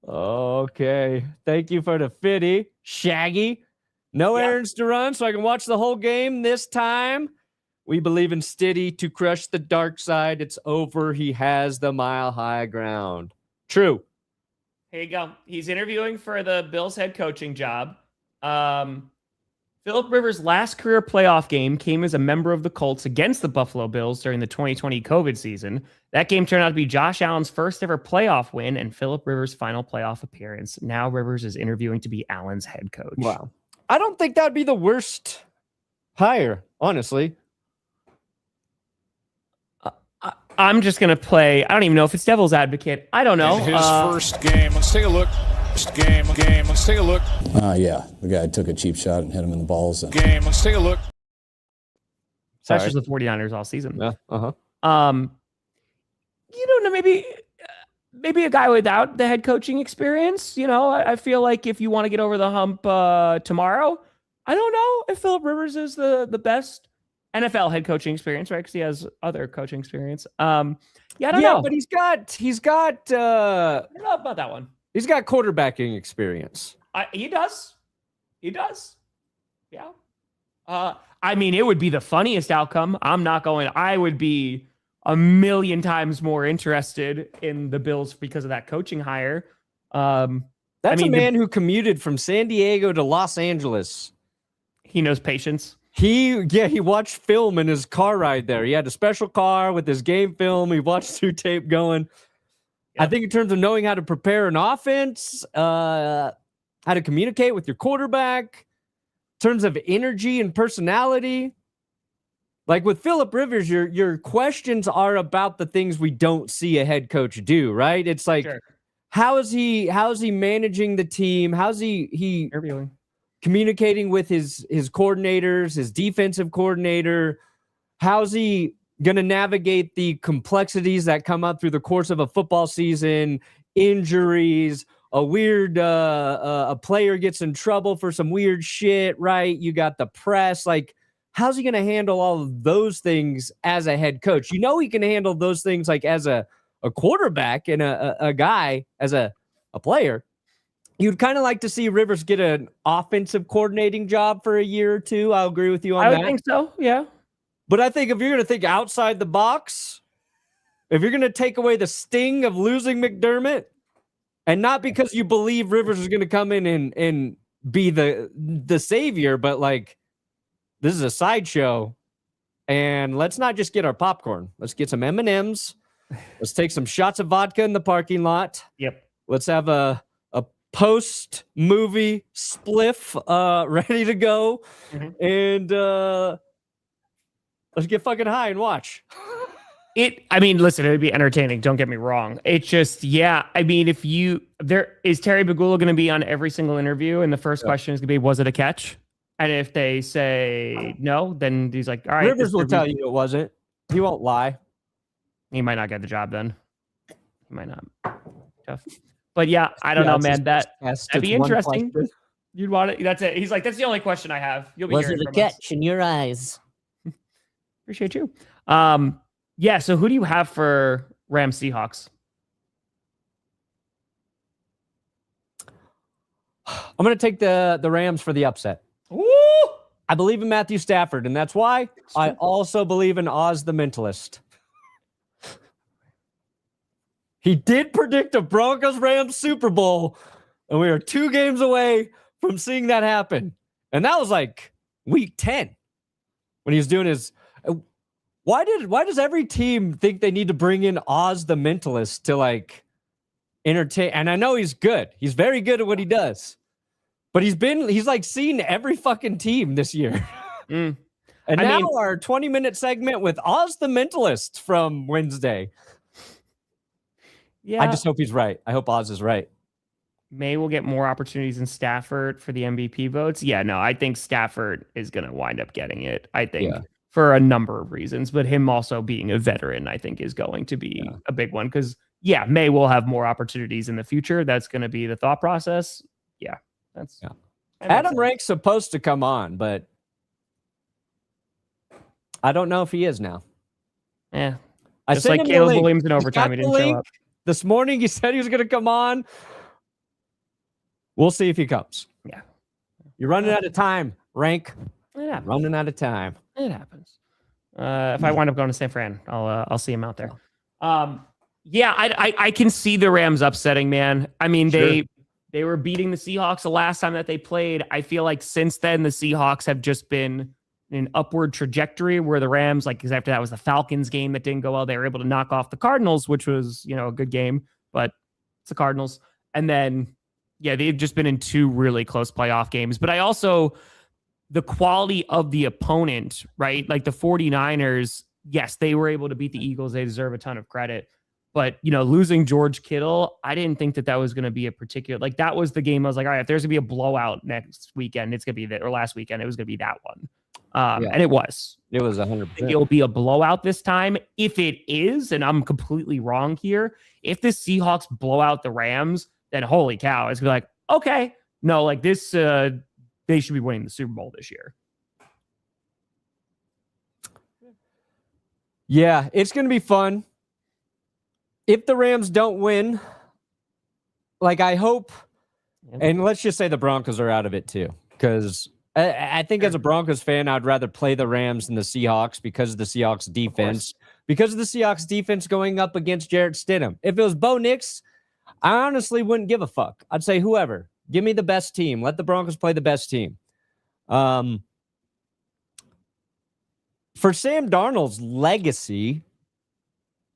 Okay. Thank you for the fitty, Shaggy. No errands to run, so I can watch the whole game this time. We believe in Stiddy to crush the dark side. It's over. He has the mile high ground. True. Here you go. He's interviewing for the Bills head coaching job. Phillip Rivers' last career playoff game came as a member of the Colts against the Buffalo Bills during the 2020 COVID season. That game turned out to be Josh Allen's first ever playoff win and Phillip Rivers' final playoff appearance. Now Rivers is interviewing to be Allen's head coach. Wow. I don't think that'd be the worst hire, honestly. I'm just going to play. I don't even know if it's devil's advocate. I don't know. His first game. Let's take a look. Game. Let's take a look. Yeah, the guy took a cheap shot and hit him in the balls. Game. Let's take a look. That's just the 49ers all season. Yeah. You know, maybe a guy without the head coaching experience. You know, I feel like if you want to get over the hump tomorrow, I don't know if Phillip Rivers is the best NFL head coaching experience, right? Because he has other coaching experience. I don't know. But he's got. I don't know about that one. He's got quarterbacking experience. He does. Yeah. I mean, it would be the funniest outcome. I would be a million times more interested in the Bills because of that coaching hire. That's a man who commuted from San Diego to Los Angeles. He knows patience. He watched film in his car ride there. He had a special car with his game film. He watched through tape going. I think in terms of knowing how to prepare an offense, how to communicate with your quarterback, in terms of energy and personality, like with Phillip Rivers, your questions are about the things we don't see a head coach do, right? It's like, how is he managing the team? How's he interviewing, communicating with his coordinators, his defensive coordinator? How's he going to navigate the complexities that come up through the course of a football season, injuries, a weird a player gets in trouble for some weird shit, right? You got the press. Like, how's he going to handle all of those things as a head coach? You know, he can handle those things like as a quarterback and a guy, as a player. You'd kind of like to see Rivers get an offensive coordinating job for a year or two. I'll agree with you on that. I would think so, yeah. But I think if you're going to think outside the box, if you're going to take away the sting of losing McDermott, and not because you believe Rivers is going to come in and be the savior, but like, this is a sideshow, and let's not just get our popcorn. Let's get some M&Ms. Let's take some shots of vodka in the parking lot. Yep. Let's have a post movie spliff ready to go, and let's get fucking high and watch. I mean, listen, it would be entertaining. Don't get me wrong. It's just, yeah. I mean, is Terry Pegula going to be on every single interview? And the first question is going to be, was it a catch? And if they say no, then he's like, all right. Rivers will tell you it wasn't. He won't lie. He might not get the job then. He might not. Tough. But yeah, I don't know, man. That'd be interesting. You'd want it. That's it. He's like, that's the only question I have. You'll be was it a catch in your eyes? Appreciate you. Yeah. So who do you have for Rams Seahawks? I'm going to take the Rams for the upset. Ooh! I believe in Matthew Stafford, and that's why I also believe in Oz the Mentalist. He did predict a Broncos-Rams Super Bowl, and we are 2 games away from seeing that happen. And that was like week 10 when he was doing his... Why does every team think they need to bring in Oz the Mentalist to like entertain? And I know he's good. He's very good at what he does. But he's like seen every fucking team this year. And now our 20-minute segment with Oz the Mentalist from Wednesday. Yeah. I just hope he's right. I hope Oz is right. May will get more opportunities than Stafford for the MVP votes. Yeah, no, I think Stafford is going to wind up getting it. I think for a number of reasons, but him also being a veteran, I think is going to be a big one because, May will have more opportunities in the future. That's going to be the thought process. Yeah. Adam Rank's supposed to come on, but I don't know if he is now. Yeah. I Just like Caleb Williams in overtime, he didn't show up. This morning he said he was going to come on. We'll see if he comes. Yeah. You're running out of time, Rank. It happens. Running out of time. It happens. If I wind up going to San Fran, I'll see him out there. I can see the Rams upsetting, man. I mean, they were beating the Seahawks the last time that they played. I feel like since then, the Seahawks have just been in an upward trajectory where the Rams, like, because after that was the Falcons game that didn't go well. They were able to knock off the Cardinals, which was, a good game, but it's the Cardinals. And then, they've just been in 2 really close playoff games. But I also, the quality of the opponent, right? Like the 49ers, yes, they were able to beat the Eagles. They deserve a ton of credit. But, losing George Kittle, I didn't think that was going to be a particular, like that was the game. I was like, all right, if there's going to be a blowout next weekend, it's going to be that, or last weekend, it was going to be that one. And it was. It was 100%. It'll be a blowout this time. If it is, and I'm completely wrong here, if the Seahawks blow out the Rams, then holy cow, it's going to be like, okay, no, like this, they should be winning the Super Bowl this year. Yeah, it's going to be fun. If the Rams don't win, like I hope, and let's just say the Broncos are out of it too, because I think as a Broncos fan, I'd rather play the Rams than the Seahawks because of the Seahawks defense. Because of the Seahawks defense going up against Jarrett Stidham. If it was Bo Nix, I honestly wouldn't give a fuck. I'd say whoever. Give me the best team. Let the Broncos play the best team. For Sam Darnold's legacy,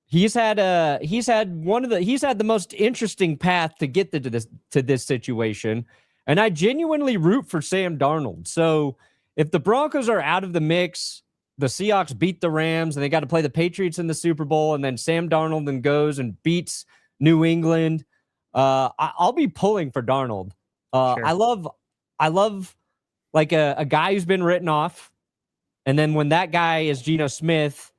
he's had the most interesting path to get to this situation, and I genuinely root for Sam Darnold. So if the Broncos are out of the mix, the Seahawks beat the Rams, and they got to play the Patriots in the Super Bowl, and then Sam Darnold then goes and beats New England. I'll be pulling for Darnold. Sure. I love like a guy who's been written off, and then when that guy is Geno Smith,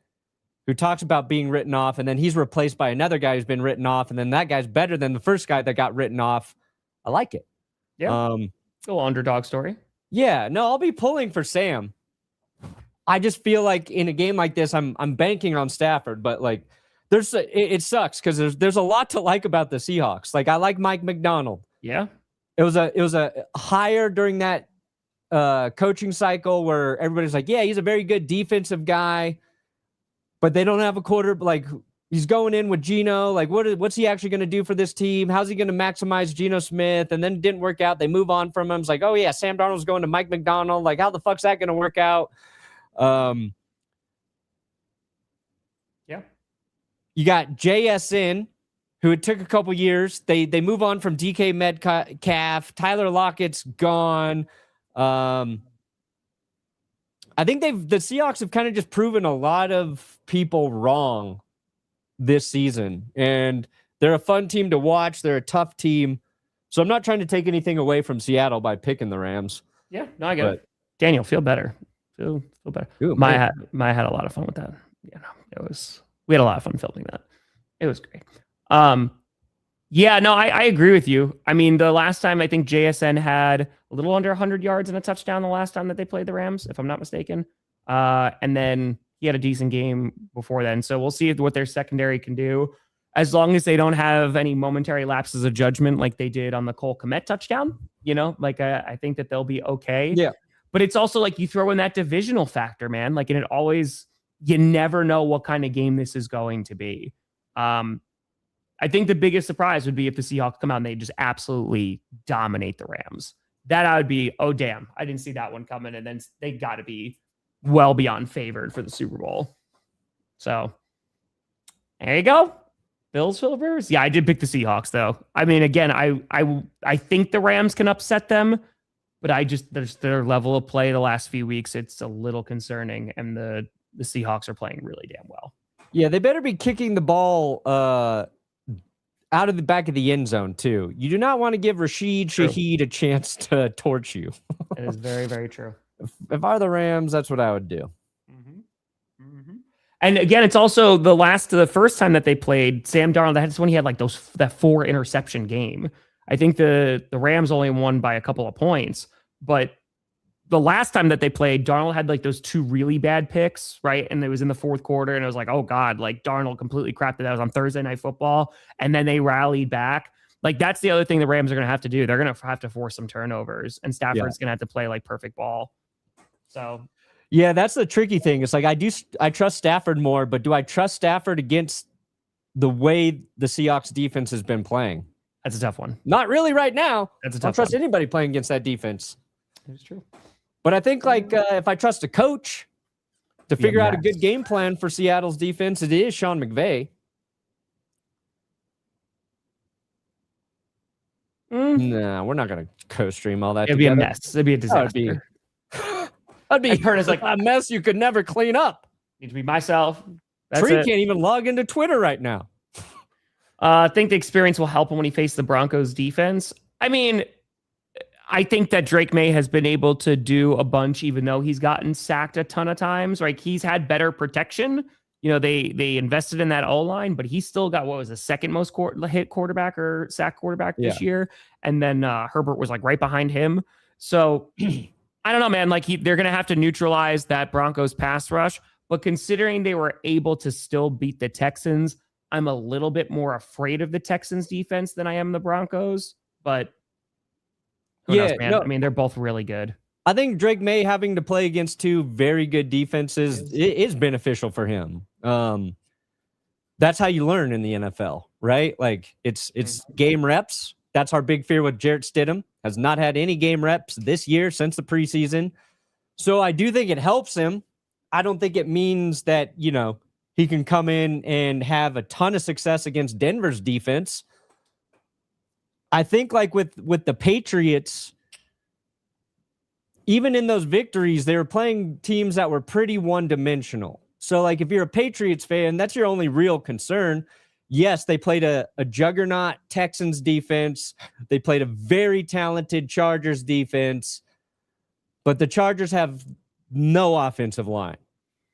who talks about being written off, and then he's replaced by another guy who's been written off, and then that guy's better than the first guy that got written off. I like it. Yeah. A little underdog story. Yeah. No, I'll be pulling for Sam. I just feel like in a game like this, I'm banking on Stafford, but like it sucks because there's a lot to like about the Seahawks. Like I like Mike McDaniel. Yeah. It was a hire during that coaching cycle where everybody's like, yeah, he's a very good defensive guy. But they don't have a quarter, like he's going in with Geno. Like, what's he actually going to do for this team? How's he going to maximize Geno Smith? And then it didn't work out. They move on from him. It's like, oh yeah, Sam Darnold's going to Mike McDaniel. Like, how the fuck's that going to work out? Yeah. You got JSN, who it took a couple years. They move on from DK Metcalf. Tyler Lockett's gone. I think the Seahawks have kind of just proven a lot of people wrong this season, and they're a fun team to watch. They're a tough team. So I'm not trying to take anything away from Seattle by picking the Rams. Yeah, no, I get it. Daniel, feel better. Feel better. Ooh, Maya had a lot of fun with that. We had a lot of fun filming that. It was great. Yeah, no, I agree with you. I mean, the last time I think JSN had a little under 100 yards and a touchdown the last time that they played the Rams, if I'm not mistaken. And then he had a decent game before then. So we'll see what their secondary can do. As long as they don't have any momentary lapses of judgment like they did on the Cole Kmet touchdown, I think that they'll be okay. Yeah. But it's also like you throw in that divisional factor, man. Like, and it always, you never know what kind of game this is going to be. I think the biggest surprise would be if the Seahawks come out and they just absolutely dominate the Rams. That I would be, oh, damn, I didn't see that one coming. And then they got to be well beyond favored for the Super Bowl. So there you go. Bills, Philip Rivers. Yeah, I did pick the Seahawks, though. I mean, again, I think the Rams can upset them, but there's their level of play the last few weeks. It's a little concerning, and the Seahawks are playing really damn well. Yeah, they better be kicking the ball out of the back of the end zone, too. You do not want to give Rashid Shaheed a chance to torch you. It is very, very true. If I were the Rams, that's what I would do. And again, it's also the first time that they played Sam Darnold. That's when he had like that 4 interception game. I think the Rams only won by a couple of points, but the last time that they played, Darnold had like those 2 really bad picks, right? And it was in the fourth quarter, and it was like, oh God, like Darnold completely crapped it. That was on Thursday Night Football, and then they rallied back. Like, that's the other thing the Rams are going to have to do. They're going to have to force some turnovers, and Stafford's going to have to play like perfect ball. So. Yeah, that's the tricky thing. It's like I trust Stafford more, but do I trust Stafford against the way the Seahawks defense has been playing? That's a tough one. Not really right now. That's a tough I don't trust one. anybody playing against that defense. It's true. But I think if I trust a coach to figure out a good game plan for Seattle's defense, it is Sean McVay. Nah, we're not going to co-stream all that It'd together. be a mess. It'd be a disaster. That'd be like a mess you could never clean up. Need to be myself. That's Tree it. can't even log into Twitter right now. I think the experience will help him when he faces the Broncos defense. I mean, I think that Drake Maye has been able to do a bunch, even though he's gotten sacked a ton of times. Like, he's had better protection. They invested in that O-line, but he's still got, what was the second most hit quarterback or sack quarterback this year. And then Herbert was like right behind him. So I don't know, man. Like, they're going to have to neutralize that Broncos pass rush. But considering they were able to still beat the Texans, I'm a little bit more afraid of the Texans defense than I am the Broncos. But who knows, man? I mean, they're both really good. I think Drake Maye having to play against 2 very good defenses is beneficial for him. That's how you learn in the NFL, right? Like, it's game reps. That's our big fear with Jarrett Stidham. Has not had any game reps this year since the preseason. So I do think it helps him. I don't think it means that, he can come in and have a ton of success against Denver's defense. I think like with the Patriots, even in those victories, they were playing teams that were pretty one-dimensional. So like if you're a Patriots fan, that's your only real concern. Yes, they played a juggernaut Texans defense. They played a very talented Chargers defense, but the Chargers have no offensive line.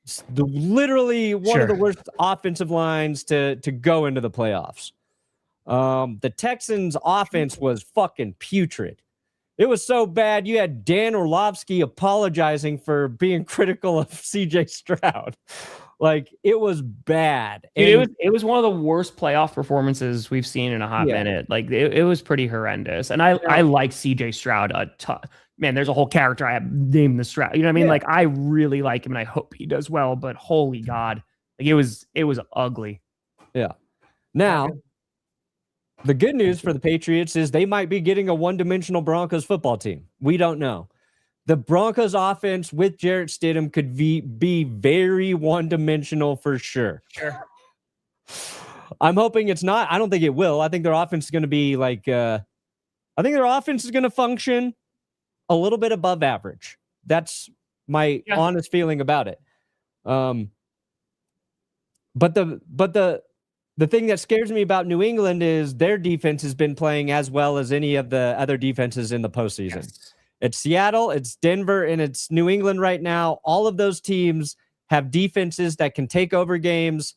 It's literally one of the worst offensive lines to go into the playoffs. The Texans offense was fucking putrid. It was so bad. You had Dan Orlovsky apologizing for being critical of CJ Stroud. Like, it was bad. It was one of the worst playoff performances we've seen in a hot minute. Like, it was pretty horrendous. And I like CJ Stroud a ton. Man, there's a whole character I have named the Stroud. You know what I mean? Like, I really like him and I hope he does well, but holy God. Like, it was ugly. Yeah. Now, the good news for the Patriots is they might be getting a one-dimensional Broncos football team. We don't know. The Broncos offense with Jarrett Stidham could be very one-dimensional for sure. I'm hoping it's not. I don't think it will. I think their offense is going to be like, I think their offense is going to function a little bit above average. That's my honest feeling about it. But the thing that scares me about New England is their defense has been playing as well as any of the other defenses in the postseason. Yes. It's Seattle, it's Denver, and it's New England right now. All of those teams have defenses that can take over games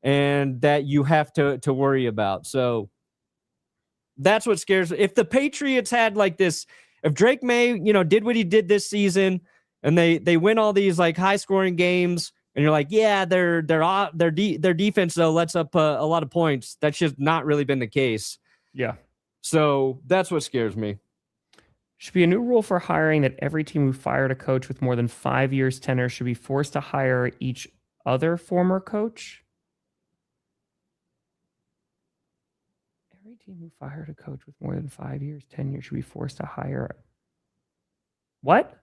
and that you have to worry about. So that's what scares me. If the Patriots had like this, if Drake Maye, did what he did this season and they win all these like high scoring games and you're like, yeah, their defense though lets up a lot of points. That's just not really been the case. Yeah. So that's what scares me. Should be a new rule for hiring that every team who fired a coach with more than 5 years tenure should be forced to hire each other former coach. Every team who fired a coach with more than 5 years tenure should be forced to hire. What?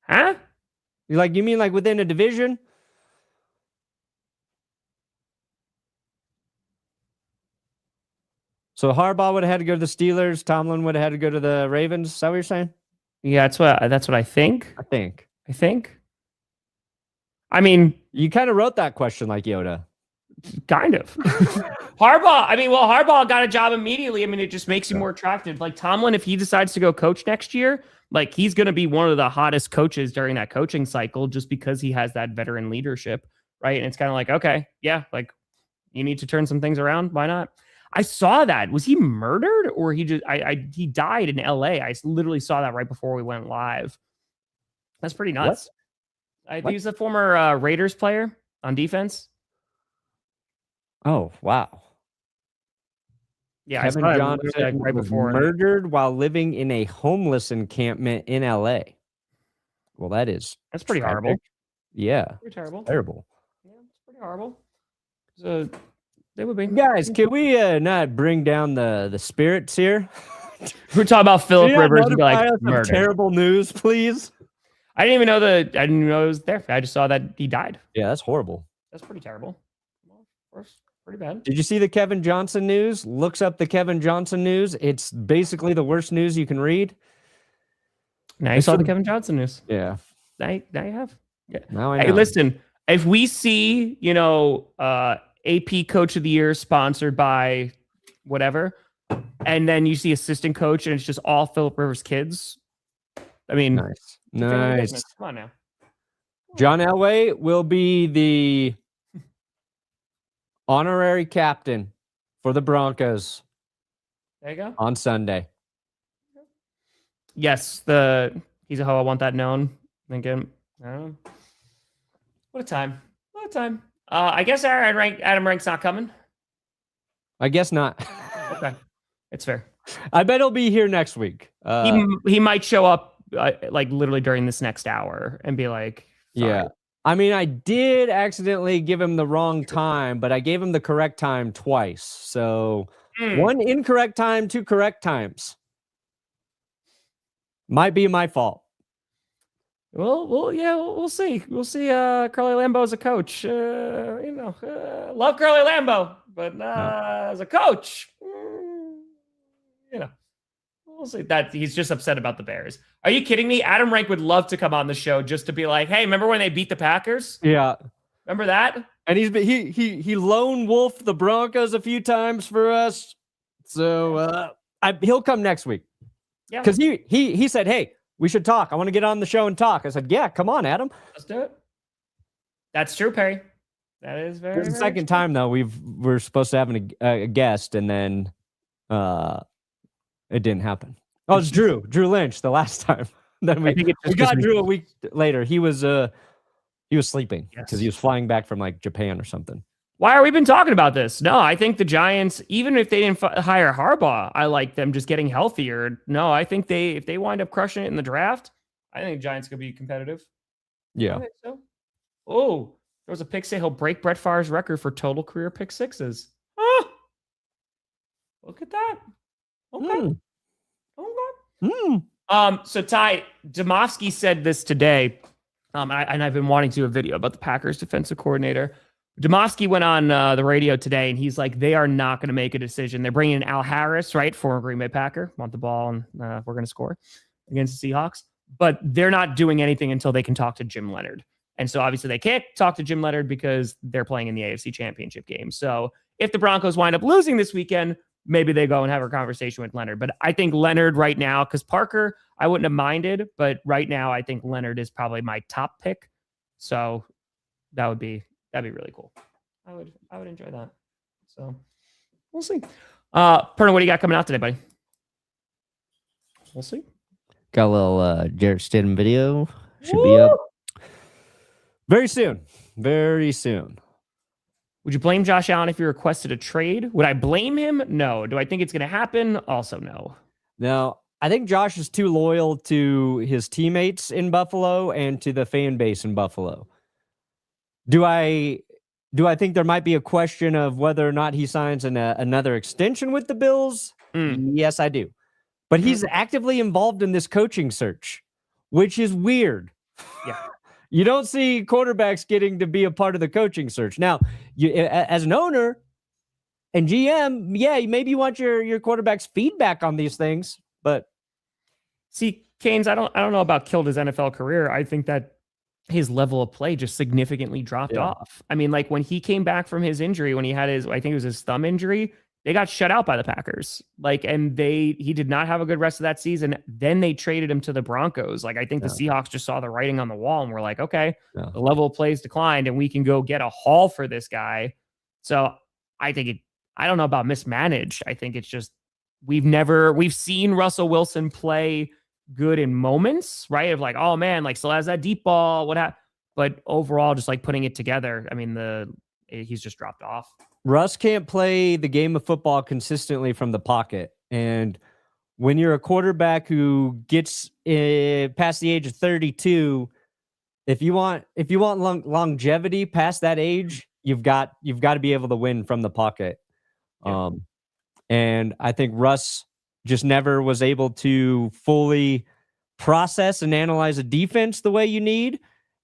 Huh? You mean like within a division? So Harbaugh would have had to go to the Steelers. Tomlin would have had to go to the Ravens. Is that what you're saying? Yeah, that's what I think. I think. I mean, you kind of wrote that question like Yoda. Kind of. Harbaugh got a job immediately. I mean, it just makes you more attractive. Like Tomlin, if he decides to go coach next year, like he's going to be one of the hottest coaches during that coaching cycle just because he has that veteran leadership, right? And it's kind of like, okay, yeah, like you need to turn some things around. Why not? I saw that. Was he murdered or he he died in LA? I literally saw that right before we went live. That's pretty nuts. I think he's a former Raiders player on defense. Oh, wow. Yeah, Kevin Johnson right before murdered while living in a homeless encampment in LA. Well, that's pretty horrible. Yeah. Pretty terrible. Terrible. Yeah, it's pretty horrible. So they would be. Guys, can we not bring down the spirits here? We're talking about Philip Rivers and be like, murdered. Terrible news, please. I didn't even know it was there. I just saw that he died. Yeah, that's horrible. That's pretty terrible. Well, of course, pretty bad. Did you see the Kevin Johnson news? Looks up the Kevin Johnson news. It's basically the worst news you can read. Now you saw the Kevin Johnson news. Yeah. Now you have. Yeah. Now I know. Hey, listen, if we see, AP Coach of the Year sponsored by whatever, and then you see assistant coach and it's just all Philip Rivers kids. I mean, nice. Come on now. John Elway will be the honorary captain for the Broncos. There you go. On Sunday. Yes, he's a hoe. I want that known. Thinking, what a time. What a time. I guess Adam Rank's not coming. I guess not. Okay. It's fair. I bet he'll be here next week. He might show up like literally during this next hour and be like, sorry. Yeah. I mean, I did accidentally give him the wrong time, but I gave him the correct time twice. So one incorrect time, two correct times. Might be my fault. Well, yeah, we'll see. We'll see. Curly Lambeau as a coach. Love Curly Lambeau, but as a coach, we'll see. That he's just upset about the Bears. Are you kidding me? Adam Rank would love to come on the show just to be like, "Hey, remember when they beat the Packers? Yeah, remember that?" And he lone wolfed the Broncos a few times for us. So he'll come next week. Yeah, because he said, "Hey, we should talk. I want to get on the show and talk." I said, "Yeah, come on, Adam. Let's do it." That's true, Perry. That is very. This is the second time though we're supposed to have a guest, and then it didn't happen. Oh, it's Drew Lynch the last time. Then we got Drew a week later. He was sleeping because he was flying back from like Japan or something. Why are we been talking about this? No, I think the Giants, even if they didn't hire Harbaugh, I like them just getting healthier. No, I think if they wind up crushing it in the draft, I think the Giants could be competitive. Yeah. I think so. Oh, there was a pick say he'll break Brett Favre's record for total career pick sixes. Oh, look at that. Okay. So Ty Domofsky said this today, and I've been wanting to do a video about the Packers defensive coordinator. Demovsky went on the radio today, and he's like, they are not going to make a decision. They're bringing in Al Harris, right, former Green Bay Packer, want the ball, and we're going to score against the Seahawks. But they're not doing anything until they can talk to Jim Leonard. And so obviously they can't talk to Jim Leonard because they're playing in the AFC Championship game. So if the Broncos wind up losing this weekend, maybe they go and have a conversation with Leonard. But I think Leonard right now, because Parker, I wouldn't have minded, but right now I think Leonard is probably my top pick. So that'd be really cool. I would enjoy that. So we'll see. Perna, what do you got coming out today, buddy? We'll see. Got a little Jarrett Stidham video. Should be up very soon. Very soon. Would you blame Josh Allen if he requested a trade? Would I blame him? No. Do I think it's going to happen? Also, no. No, I think Josh is too loyal to his teammates in Buffalo and to the fan base in Buffalo. Do I think there might be a question of whether or not he signs another extension with the Bills? Yes, I do. But he's actively involved in this coaching search, which is weird. Yeah. You don't see quarterbacks getting to be a part of the coaching search. Now, as an owner and GM, yeah, maybe you want your quarterback's feedback on these things, but see, Canes, I don't know about killed his NFL career. I think that his level of play just significantly dropped off. I mean, like when he came back from his injury, when he had I think it was his thumb injury, they got shut out by the Packers. And he did not have a good rest of that season. Then they traded him to the Broncos. I think the Seahawks just saw the writing on the wall and were like, okay, the level of plays declined and we can go get a haul for this guy. So I think I don't know about mismanaged. I think it's just, we've seen Russell Wilson play good in moments, right? Of like, oh man, still has that deep ball, what happened? But overall, just putting it together, I mean, he's just dropped off. Russ can't play the game of football consistently from the pocket. And when you're a quarterback who gets past the age of 32, if you want longevity past that age, you've got to be able to win from the pocket. Yeah. And I think Russ just never was able to fully process and analyze a defense the way you need.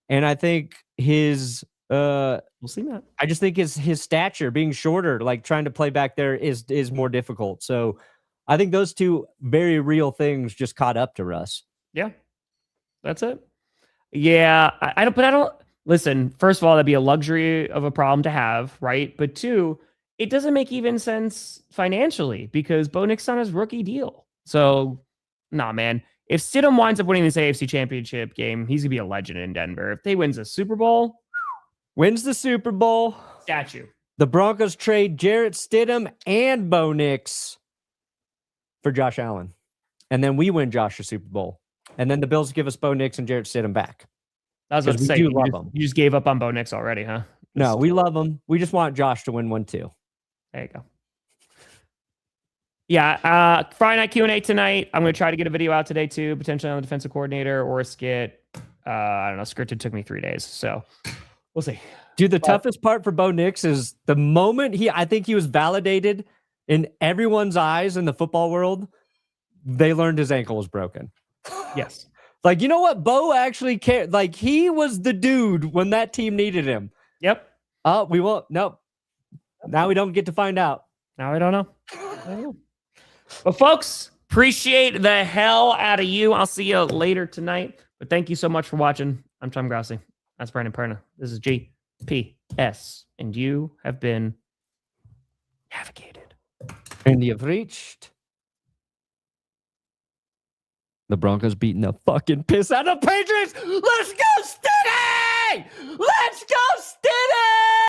And I think his we'll see that. I just think his stature, being shorter, trying to play back there is more difficult. So I think those two very real things just caught up to Russ. Yeah, that's it. Yeah, I don't listen. First of all, that'd be a luxury of a problem to have, right? But two, it doesn't make even sense financially because Bo Nix on his rookie deal. So, nah, man. If Stidham winds up winning this AFC Championship game, he's gonna be a legend in Denver. If they wins the Super Bowl. Wins the Super Bowl. Statue. The Broncos trade Jarrett Stidham and Bo Nix for Josh Allen. And then we win Josh a Super Bowl. And then the Bills give us Bo Nix and Jarrett Stidham back. I was about to say, you just gave up on Bo Nix already, huh? No, we love him. We just want Josh to win one too. There you go. Yeah, Friday night Q&A tonight. I'm going to try to get a video out today too, potentially on the defensive coordinator or a skit. I don't know. Scripted took me 3 days, so we'll see. Dude, the toughest part for Bo Nix is the moment I think he was validated in everyone's eyes in the football world. They learned his ankle was broken. Yes. You know what? Bo actually cared. He was the dude when that team needed him. Yep. Oh, we won't. Nope. Now we don't get to find out. Now I don't know. But folks, appreciate the hell out of you. I'll see you later tonight. But thank you so much for watching. I'm Tom Grossi. That's Bryant Perna. This is GPS. And you have been navigated. And you've reached the Broncos beating the fucking piss out of the Patriots. Let's go, Stiddy! Let's go, Stiddy!